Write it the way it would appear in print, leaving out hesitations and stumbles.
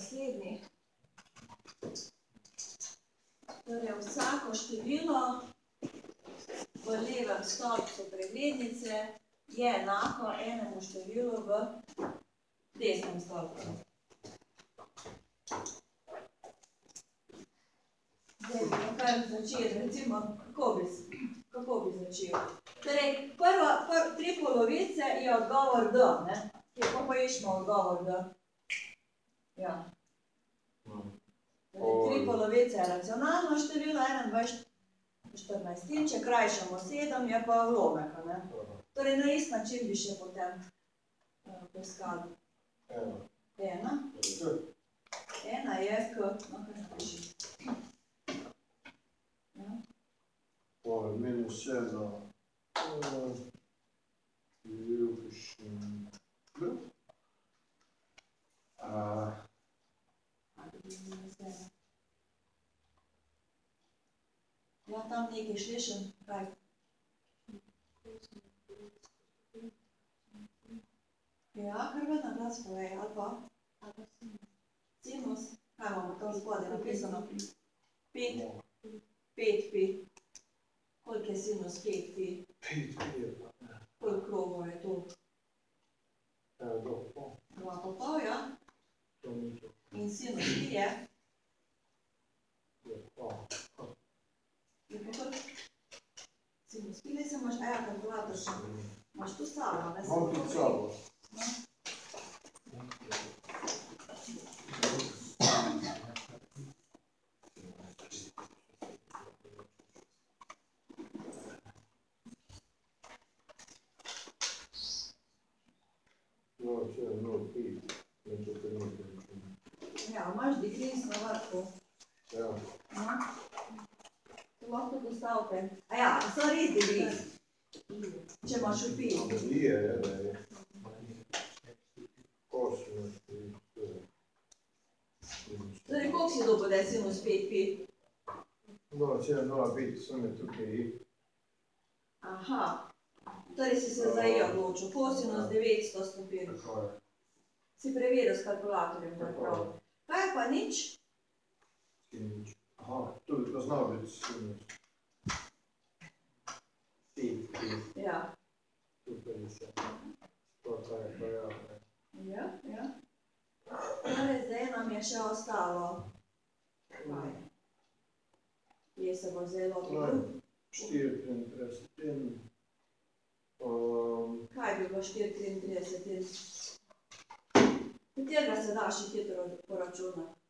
naslednji. Torej, vsako število v levem stolpcu preglednice je enako enemu številu v desnem stolpcu. Zdaj bi kar začeli, recimo, kako bi začel? Torej, tri polovice je odgovor D, ne? Kako pa išmo odgovor D? Ja. Tri polovice je racionalno število, 21, 14. Če krajšamo 7, je pa vlomek, ne? Torej, na ist način bi še potem poiskali. Ena je k, no, kaj napiši. Minus 7, Ja, tam nekaj slišim, kaj? Ja, kar vedno glas povej, ali pa? Sinus. Kaj imamo tam spodaj napisano? 5 pi. Koliko je sinus 5 pi? 5 pi je pa, ne. Koliko krogov je to? 2,5, ja. In sinus pi je? Sinus pi, ne se imaš, ja, kalkulator še. Imaš tu sabo, ne? Imam tudi sabo. Ja, imaš degrees na vrhu. Ja. To lahko dostavite. A ja, so res degrees. Če imaš v pi. Je, da je. 8. Torej, koliko si dobil, da je sinus 5 pi? 0,05, sem je tukaj. Aha. Torej si se za i odločil. Kosinus 900 stopinj. Tako je. Si preveril s kalkulatorjem, da je prav. Kaj pa nič? Nič. Aha, to bi pa znal biti sinus. 5 pi. Ja. Tukaj je se. To je pa ja. Ja, ja. Torej, zdaj nam je še ostalo. Kaj? Kje se bo zdaj lotil? 4,33. Kaj bi bilo 4,33? Katerega se da še hitro poračunati?